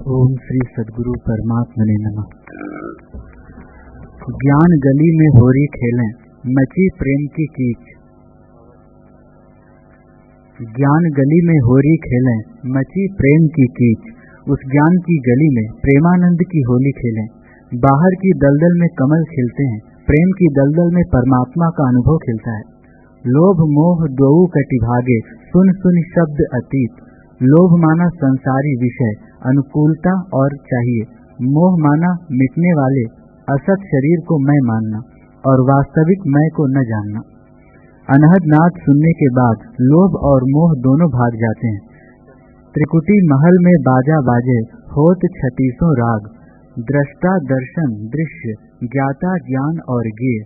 ओम श्री सद्गुरु परमात्मा ने नमः। ज्ञान गली में होरी खेलें, मची प्रेम की कीच। ज्ञान गली में होरी खेलें, मची प्रेम की कीच। उस ज्ञान की गली में प्रेमानंद की होली खेलें। बाहर की दलदल में कमल खिलते हैं, प्रेम की दलदल में परमात्मा का अनुभव खिलता है। लोभ मोह दोऊ कटिभागे, सुन सुन शब्द अतीत। लोभ माना संसारी विषय, अनुकूलता और चाहिए। मोह माना मिटने वाले असत शरीर को मैं मानना और वास्तविक मैं को न जानना। अनहद नाद सुनने के बाद लोभ और मोह दोनों भाग जाते हैं। त्रिकुटी महल में बाजा बाजे, होत 36 राग। दृष्टा दर्शन दृश्य, ज्ञाता ज्ञान और गेय।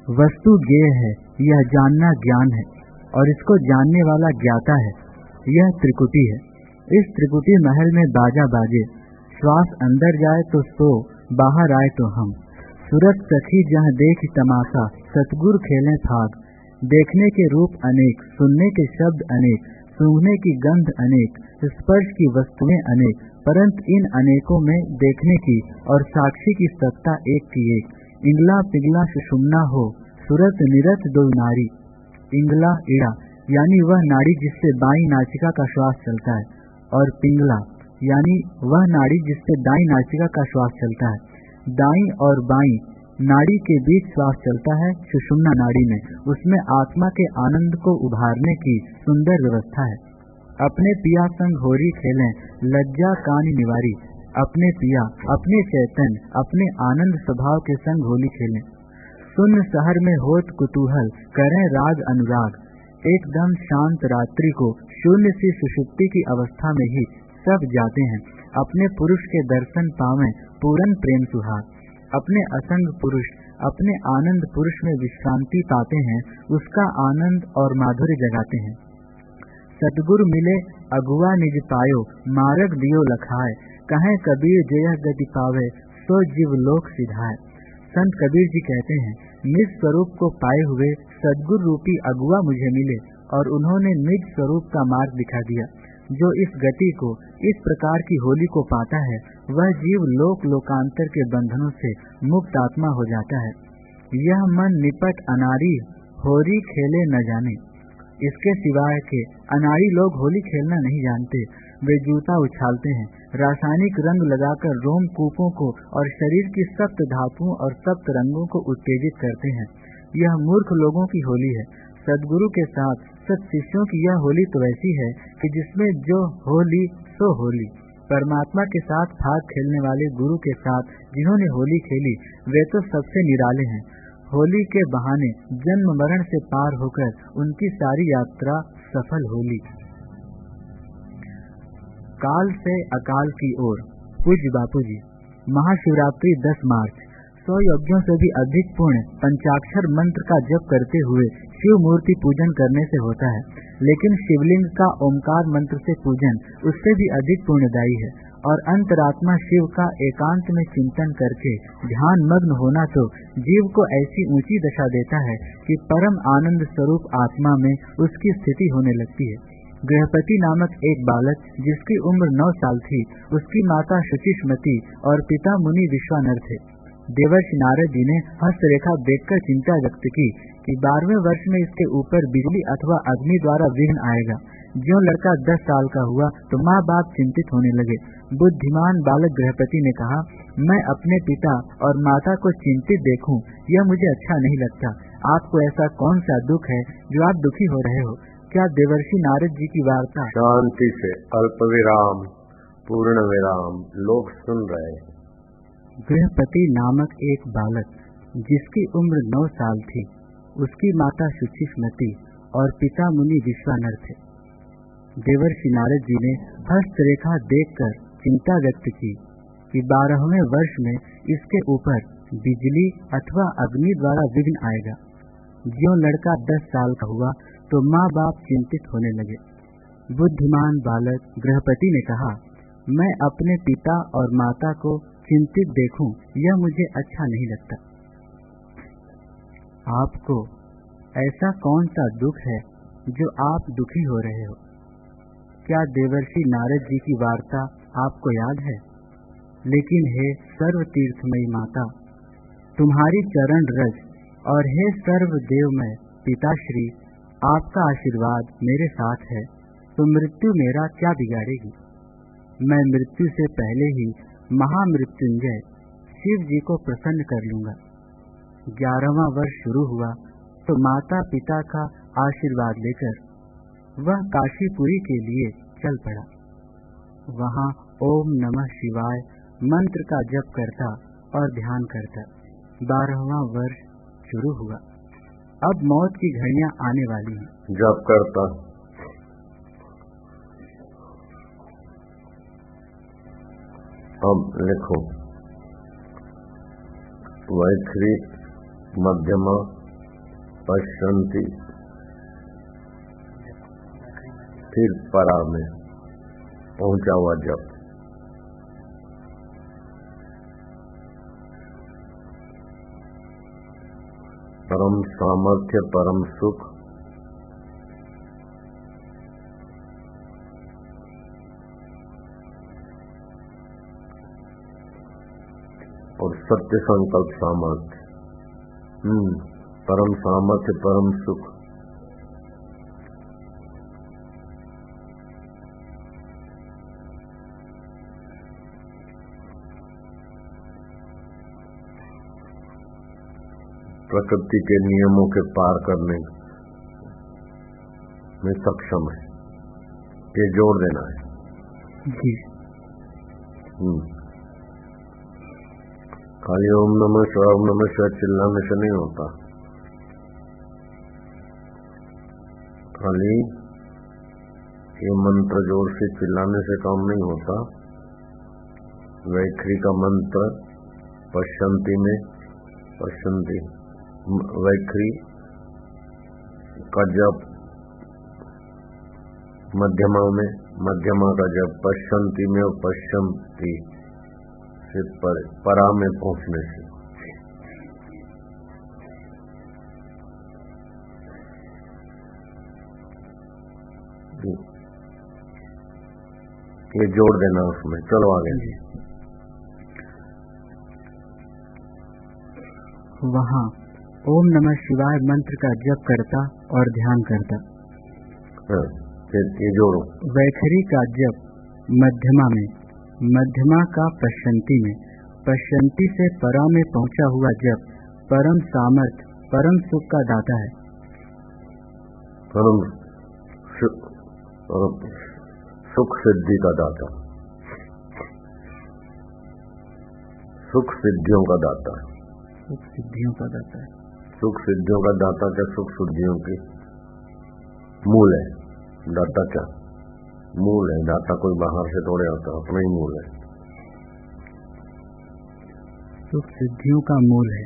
वस्तु गेय है, यह जानना ज्ञान है और इसको जानने वाला ज्ञाता है। यह त्रिकुटी है। इस त्रिकुटी महल में बाजा बाजे, श्वास अंदर जाए तो सो, बाहर आए तो हम। सूरत सखी जहाँ देख तमाशा, सतगुर खेलें फाग। देखने के रूप अनेक, सुनने के शब्द अनेक, सूंघने की गंध अनेक, स्पर्श की वस्तुएं अनेक, परंतु इन अनेकों में देखने की और साक्षी की सत्ता एक की एक। इंगला पिंगला सुषुम्ना हो, सूरत निरत दो नारी। इंगला इड़ा यानी वह नाड़ी जिससे बाईं नासिका का श्वास चलता है, और पिंगला यानी वह नाड़ी जिससे दाईं नासिका का श्वास चलता है। दाईं और बाईं नाड़ी के बीच श्वास चलता है सुषुम्ना नाड़ी में। उसमें आत्मा के आनंद को उभारने की सुंदर व्यवस्था है। अपने पिया संग होरी खेलें, लज्जा कान निवारी। अपने पिया, अपने चैतन्य, अपने आनंद स्वभाव के संग होली खेलें। सुन्न शहर में होत कुतूहल, करें राग अनुराग। एकदम शांत रात्रि को शून्य सी सुषुप्ति की अवस्था में ही सब जाते हैं। अपने पुरुष के दर्शन पावें पूरन प्रेम सुहाग। अपने असंग पुरुष, अपने आनंद पुरुष में विश्रांति पाते हैं, उसका आनंद और माधुर्य जगाते हैं। सतगुरु मिले अगुआ निज पायो, मार्ग दियो लखाए। कहें कबीर जय गति पावे, सो जीव लोक सिधाए। संत कबीर जी कहते हैं, निज स्वरूप को पाए हुए सद्गुरु रूपी अगुआ मुझे मिले और उन्होंने निज स्वरूप का मार्ग दिखा दिया। जो इस गति को, इस प्रकार की होली को पाता है, वह जीव लोक लोकांतर के बंधनों से मुक्त आत्मा हो जाता है। यह मन निपट अनारी, होरी खेले न जाने। इसके सिवाय के अनाड़ी लोग होली खेलना नहीं जानते। वे जूता उछालते हैं, रासायनिक रंग लगाकर रोमकूपों को और शरीर की सप्त धातुओं और सप्त रंगों को उत्तेजित करते हैं। यह मूर्ख लोगों की होली है। सद्गुरु के साथ सत शिष्यों की यह होली तो ऐसी है कि जिसमें जो होली सो होली। परमात्मा के साथ फाग खेलने वाले गुरु के साथ जिन्होंने होली खेली, वे तो सबसे निराले हैं। होली के बहाने जन्म मरण से पार होकर उनकी सारी यात्रा सफल होली। काल से अकाल की ओर। पूज्य बापूजी। महाशिवरात्रि 10 मार्च। 100 यज्ञों से भी अधिक पुण्य पंचाक्षर मंत्र का जप करते हुए शिव मूर्ति पूजन करने से होता है, लेकिन शिवलिंग का ओमकार मंत्र से पूजन उससे भी अधिक पुण्यदायी है। और अंतरात्मा शिव का एकांत में चिंतन करके ध्यान मग्न होना तो जीव को ऐसी ऊंची दशा देता है कि परम आनंद स्वरूप आत्मा में उसकी स्थिति होने लगती है। गृहपति नामक एक बालक जिसकी उम्र 9 साल थी, उसकी माता शुचिष्मति और पिता मुनि विश्वानर थे। देवर्षि नारद जी ने हस्तरेखा देखकर चिंता व्यक्त की कि 12वें वर्ष में इसके ऊपर बिजली अथवा अग्नि द्वारा विघ्न आएगा। जो लड़का 10 साल का हुआ तो माँ बाप चिंतित होने लगे। बुद्धिमान बालक गृहपति ने कहा, मैं अपने पिता और माता को चिंतित देखूं, यह मुझे अच्छा नहीं लगता। आपको ऐसा कौन सा दुख है जो आप दुखी हो रहे हो? क्या देवर्षि नारद जी की वार्ता शांति से अल्प विराम पूर्ण विराम लोग सुन रहे हैं। गृहपति नामक एक बालक जिसकी उम्र 9 साल थी, उसकी माता शुचिष्मति और पिता मुनि विश्वानर थे। देवर्षि नारद जी ने हस्तरेखा देखकर चिंता व्यक्त की कि 12वें वर्ष में इसके ऊपर बिजली अथवा अग्नि द्वारा विघ्न आएगा। जो लड़का 10 साल का हुआ तो माँ बाप चिंतित होने लगे। बुद्धिमान बालक गृहपति ने कहा, मैं अपने पिता और माता को चिंतित देखूं, यह मुझे अच्छा नहीं लगता। आपको ऐसा कौन सा दुख है जो आप दुखी हो रहे हो? क्या देवर्षि नारद जी की वार्ता आपको याद है? लेकिन हे सर्व तीर्थमयी माता, तुम्हारी चरण रज और हे सर्व देवमय पिताश्री, आपका आशीर्वाद मेरे साथ है, तो मृत्यु मेरा क्या बिगाड़ेगी। मैं मृत्यु से पहले ही महामृत्युंजय शिव जी को प्रसन्न कर लूंगा। 11वां वर्ष शुरू हुआ तो माता पिता का आशीर्वाद लेकर वह काशीपुरी के लिए चल पड़ा। वहां ओम नमः शिवाय मंत्र का जप करता और ध्यान करता। 12वां वर्ष शुरू हुआ। अब मौत की घड़ियां आने वाली हैं। जप करता अब लिखो वैखरी मध्यमा पश्यन्ति, फिर परा में पहुंचा हुआ जप। परम सामर्थ्य परम सुख और सत्य संकल्प सामर्थ्य, परम सामर्थ्य परम सुख, प्रकृति के नियमों के पार करने में सक्षम है, ये जोड़ देना है जी। खाली ओम नमः शिवाय चिल्लाने से नहीं होता। खाली ये मंत्र जोर से चिल्लाने से काम नहीं होता। वैखरी का मंत्र पश्यन्ति में पश्यन्ति, वैखरी का जप मध्यमा में, मध्यमा का जप पश्यन्ति में और पश्यन्ति से परा में पहुंचने से। ये जोड़ देना उसमें। चलो आगे। वहाँ ओम नमः शिवाय मंत्र का जप करता और ध्यान करता। ये जोड़ो। वैखरी का जप मध्यमा में, मध्यमा का पश्यन्ति में, पश्यन्ति से परा में पहुंचा हुआ जप परम सामर्थ परम सुख का दाता है। परम सुख सिद्धि का दाता, सुख सिद्धियों का दाता, सुख सिद्धियों का दाता है। सुख सिद्धियों का दाता क्या? सुख सिद्धियों की मूल है। दाता क्या? मूल है। दाता कोई बाहर से तोड़े आता, अपना ही मूल है। सुख सिद्धियों का मूल है।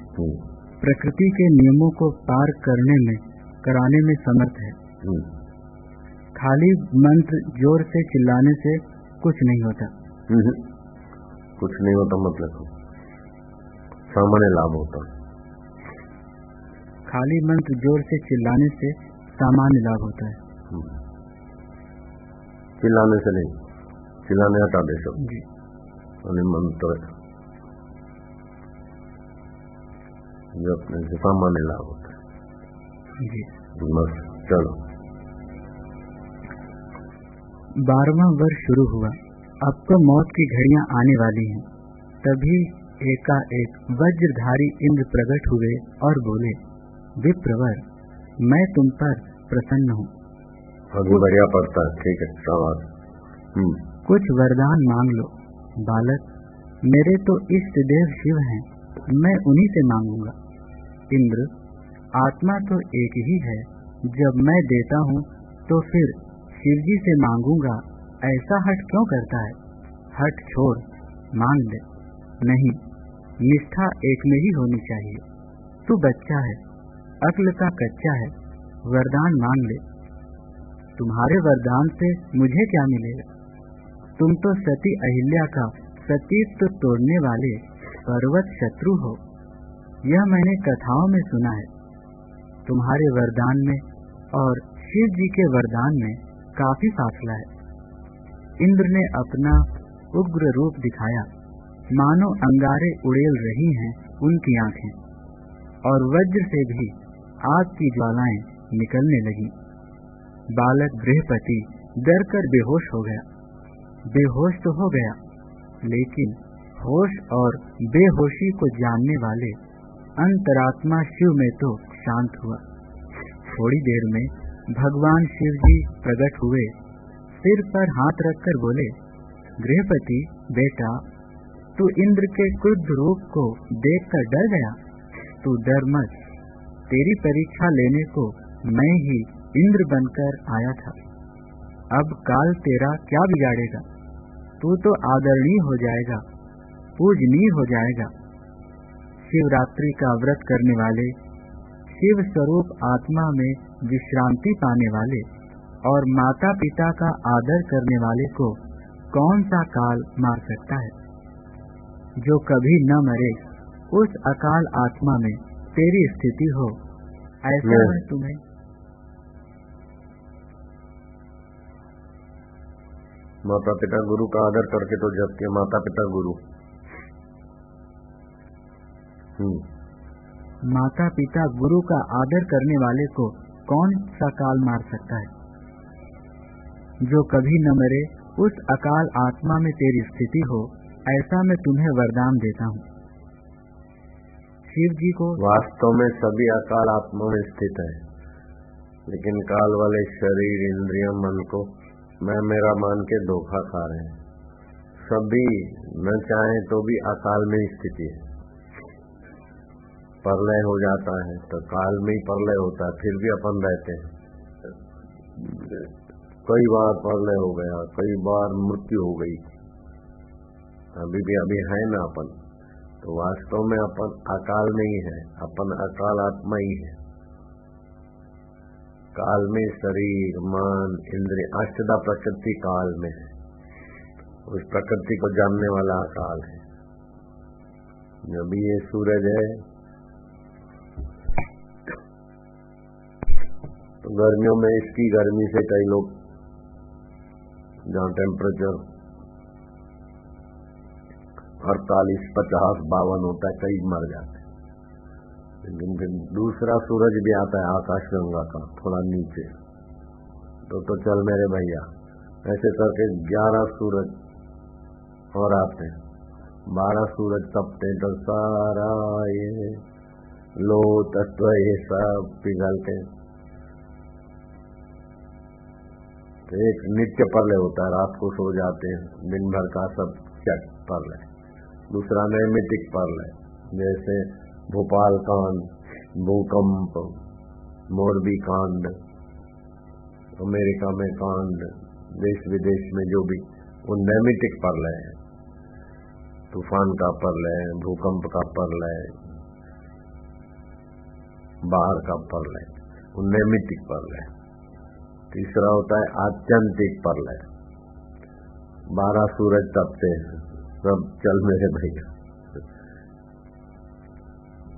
प्रकृति के नियमों को पार करने में कराने में समर्थ है। खाली मंत्र जोर से चिल्लाने से कुछ नहीं होता। कुछ नहीं होता मतलब सामान्य लाभ होता। खाली मंत्र जोर से चिल्लाने से सामान्य लाभ होता है। चिल्लाने से नहीं, चिल्लाने हटा दे सब जी। मंत्र जो अपने से सामान्य लाभ होता है जी। बस चलो। 12वां वर्ष शुरू हुआ। अब तो मौत की घड़ियां आने वाली हैं। तभी एकाएक वज्रधारी इंद्र प्रकट हुए और बोले, विप्रवर, मैं तुम पर प्रसन्न हूँ। अभी बढ़िया पड़ता है। ठीक है, शाबाश। कुछ वरदान मांग लो। बालक, मेरे तो इष्ट देव शिव हैं, मैं उन्हीं से मांगूंगा। इंद्र, आत्मा तो एक ही है, जब मैं देता हूँ तो फिर शिव जी से मांगूंगा, ऐसा हट क्यों करता है? हट छोड़, मांग ले। नहीं, निष्ठा एक में ही होनी चाहिए। तू बच्चा है, अक्ल का कच्चा है, वरदान मांग ले। तुम्हारे वरदान से मुझे क्या मिलेगा? तुम तो सती अहिल्या का सतीत्व तोड़ने वाले पर्वत शत्रु हो। यह मैंने कथाओं में सुना है। तुम्हारे वरदान में और शिव जी के वरदान में काफी फासला है। इंद्र ने अपना उग्र रूप दिखाया, मानो अंगारे उड़ेल रही हैं उनकी आंखें, और वज्र से भी आग की ज्वालाएं निकलने लगी। बालक गृहपति डर कर बेहोश हो गया। बेहोश तो हो गया, लेकिन होश और बेहोशी को जानने वाले अंतरात्मा शिव में तो शांत हुआ। थोड़ी देर में भगवान शिव जी प्रकट हुए, सिर पर हाथ रखकर बोले, गृहपति बेटा, तू इंद्र के क्रुद्ध रूप को देखकर डर गया? तू डर मत, तेरी परीक्षा लेने को मैं ही इंद्र बनकर आया था। अब काल तेरा क्या बिगाड़ेगा? तू तो आदरणीय हो जाएगा, पूजनीय हो जाएगा। शिवरात्रि का व्रत करने वाले, शिव स्वरूप आत्मा में विश्रांति पाने वाले और माता पिता का आदर करने वाले को कौन सा काल मार सकता है? जो कभी न मरे, उस अकाल आत्मा में तेरी स्थिति हो, ऐसा मैं तुम्हें माता पिता गुरु का आदर करके तो जब के माता पिता गुरु माता पिता गुरु का आदर करने वाले को कौन सा काल मार सकता है? जो कभी न मरे, उस अकाल आत्मा में तेरी स्थिति हो, ऐसा मैं तुम्हें वरदान देता हूँ। शिव जी को वास्तव में सभी अकाल आत्मा में स्थित है, लेकिन काल वाले शरीर, इंद्रिय, मन को मैं मेरा मान के धोखा खा रहे हैं। सभी न चाहे तो भी अकाल में स्थिति है। प्रलय हो जाता है तो काल में ही प्रलय होता है, फिर भी अपन रहते हैं। कई बार प्रलय हो गया, कई बार मृत्यु हो गई, अभी है ना अपन। तो वास्तव में अपन अकाल में ही है, अपन अकाल आत्मा ही है। काल में शरीर, मन, इंद्रिय, अष्टधा प्रकृति काल में है। उस प्रकृति को जानने वाला अकाल है। जब ये सूरज है तो गर्मियों में इसकी गर्मी से कई लोग, जहाँ टेम्परेचर 48, 50, 52 होता है, कई मर जाते हैं। लेकिन फिर दूसरा सूरज भी आता है आकाश गंगा का, थोड़ा नीचे, तो चल मेरे भैया, ऐसे करके 11 सूरज और आते हैं। 12 सूरज तपते तो सारा ये लो तत्व ये सब पिघलते। तो एक नित्य प्रलय होता है, रात को सो जाते हैं, दिन भर का सब चट प्रलय। दूसरा नैमित्तिक प्रलय, जैसे भोपाल कांड, भूकंप, मोरबी कांड, अमेरिका में कांड, देश विदेश में जो भी, वो नैमित्तिक प्रलय है। तूफान का प्रलय, भूकंप का प्रलय, बाढ़ का प्रलय, वो नैमित्तिक प्रलय। तीसरा होता है आत्यंतिक प्रलय, 12 सूरज तपते हैं, सब चल मेरे भैया।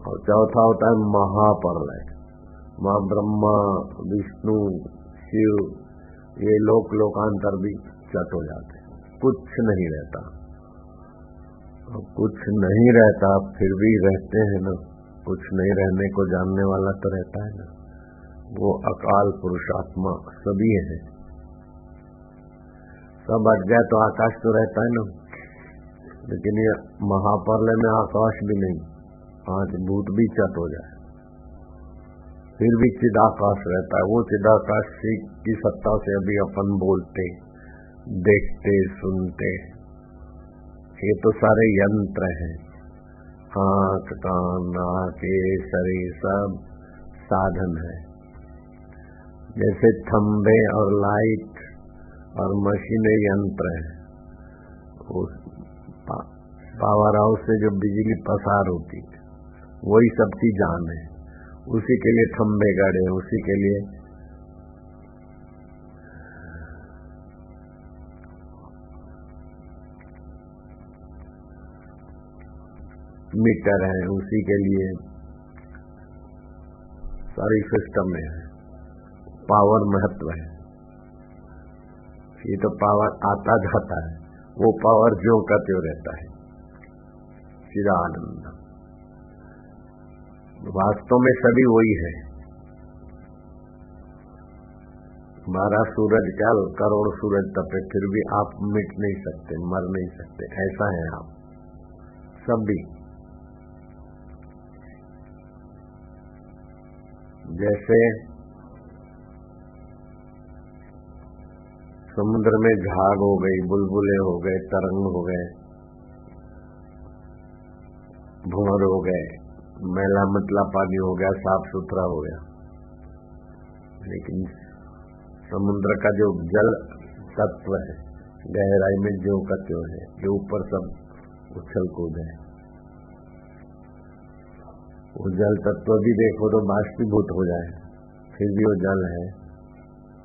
और चौथा होता है महाप्रलय, मां ब्रह्मा, विष्णु, शिव, ये लोकांतर भी चट हो जाते हैं, कुछ नहीं रहता। कुछ नहीं रहता फिर भी रहते हैं ना, कुछ नहीं रहने को जानने वाला तो रहता है ना, वो अकाल पुरुषात्मा सभी है। सब हट जाए तो आकाश तो रहता है ना, लेकिन ये महाप्रलय में आकाश भी नहीं, आज भूत भी चट हो जाए फिर भी चिदाकाश रहता है। वो चिदाकाश की सत्ता से अभी अपन बोलते, देखते, सुनते। ये तो सारे यंत्र हैं, आंख, कान, नाक, शरीर सब साधन है। जैसे खंबे और लाइट और मशीनें यंत्र है। पावर हाउस से जो बिजली पसार होती है वही सबकी जान है। उसी के लिए खंबे गड़े, उसी के लिए मीटर है, उसी के लिए सारी सिस्टम में है। पावर महत्व है। ये तो पावर आता जाता है, वो पावर ज्यों का त्यों रहता है, चिदानंद। वास्तव में सभी वही है। 12 सूरज क्या करोड़ सूरज तपे फिर भी आप मिट नहीं सकते, मर नहीं सकते, ऐसा है आप सभी। जैसे समुद्र में झाग हो गई, बुलबुले हो गए, तरंग हो गए, भंवर हो गए, मैला मतला पानी हो गया, साफ सुथरा हो गया, लेकिन समुद्र का जो जल तत्व है गहराई में ज्यों का त्यों है, जो ऊपर सब उछल कूद है। वो जल तत्व भी देखो तो बाष्पीभूत हो जाए, फिर भी वो जल है।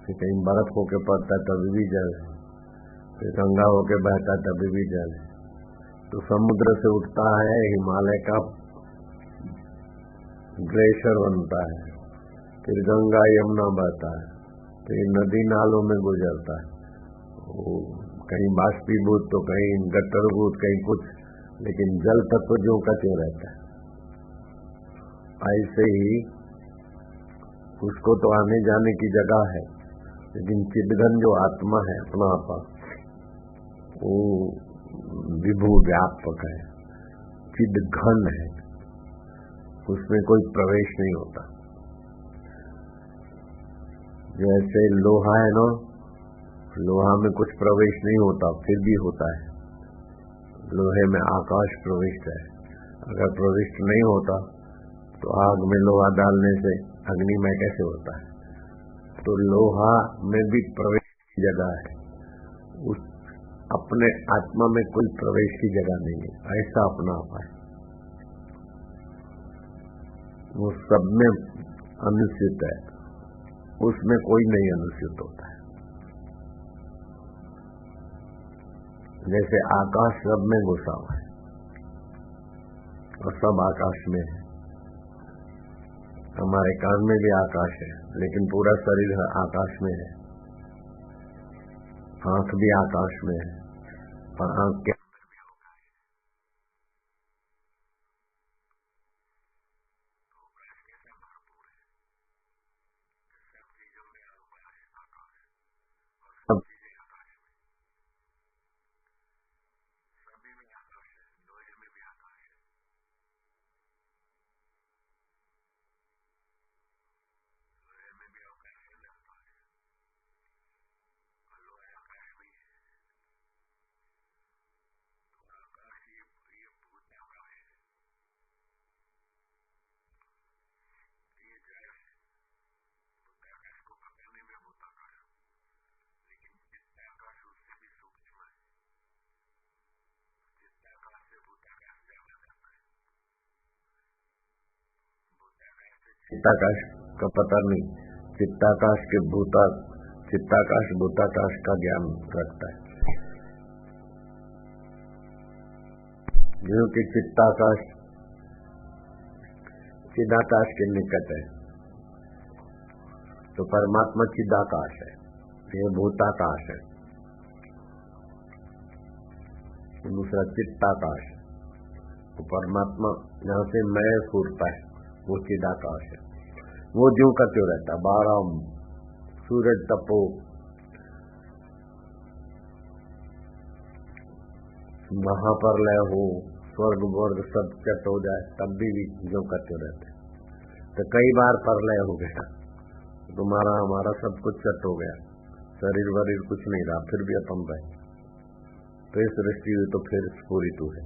फिर कहीं बर्फ होके पड़ता है तभी भी जल है, फिर गंगा होके बहता है तभी भी जल है। तो समुद्र से उठता है, हिमालय का ग्लेशियर बनता है, फिर गंगा यमुना बहता है, फिर नदी नालों में गुजरता है। वो कहीं बाष्पीभूत तो कहीं गट्टरभूत, कहीं कुछ, लेकिन जल तत्व ज्यों का त्यों रहता है। ऐसे ही उसको तो आने जाने की जगह है, लेकिन चिदघन जो आत्मा है अपना आपा, वो विभु व्यापक है, चिदघन है, उसमें कोई प्रवेश नहीं होता। जैसे लोहा है ना, लोहा में कुछ प्रवेश नहीं होता, फिर भी होता है। लोहे में आकाश प्रविष्ट है, अगर प्रविष्ट नहीं होता तो आग में लोहा डालने से अग्निमय कैसे होता है। तो लोहा में भी प्रवेश की जगह है, उस अपने आत्मा में कोई प्रवेश की जगह नहीं है, ऐसा अपना आप है। वो सब में अनुचित है, उसमें कोई नहीं अनुचित होता है। जैसे आकाश सब में घुसा हुआ है और सब आकाश में है। हमारे कान में भी आकाश है, लेकिन पूरा शरीर आकाश में है। आंख भी आकाश में है, और आंख के सब चित्ताकाश का पता नहीं, चित्ताकाश के चित्ताकाश भूताकाश का ज्ञान रखता है। क्योंकि चित्ताकाश चिदाकाश के निकट है, तो परमात्मा चिदाकाश है, ये भूताकाश है। दूसरा चित्ताकाश, तो परमात्मा जहाँ से मैं फूटता है वो चिदाकाश है। वो ज्यों का त्यों रहता, 12 सूरज तपो, महाप्रलय हो, स्वर्ग वर्ग सब चट हो जाए, तब भी ज्यों का त्यों रहते। तो कई बार प्रलय हो गया, तुम्हारा हमारा सब कुछ चट हो गया, शरीर वरीर कुछ नहीं रहा, फिर भी अपन रहे। तो इस दृष्टि तो फिर स्फुरित हुए।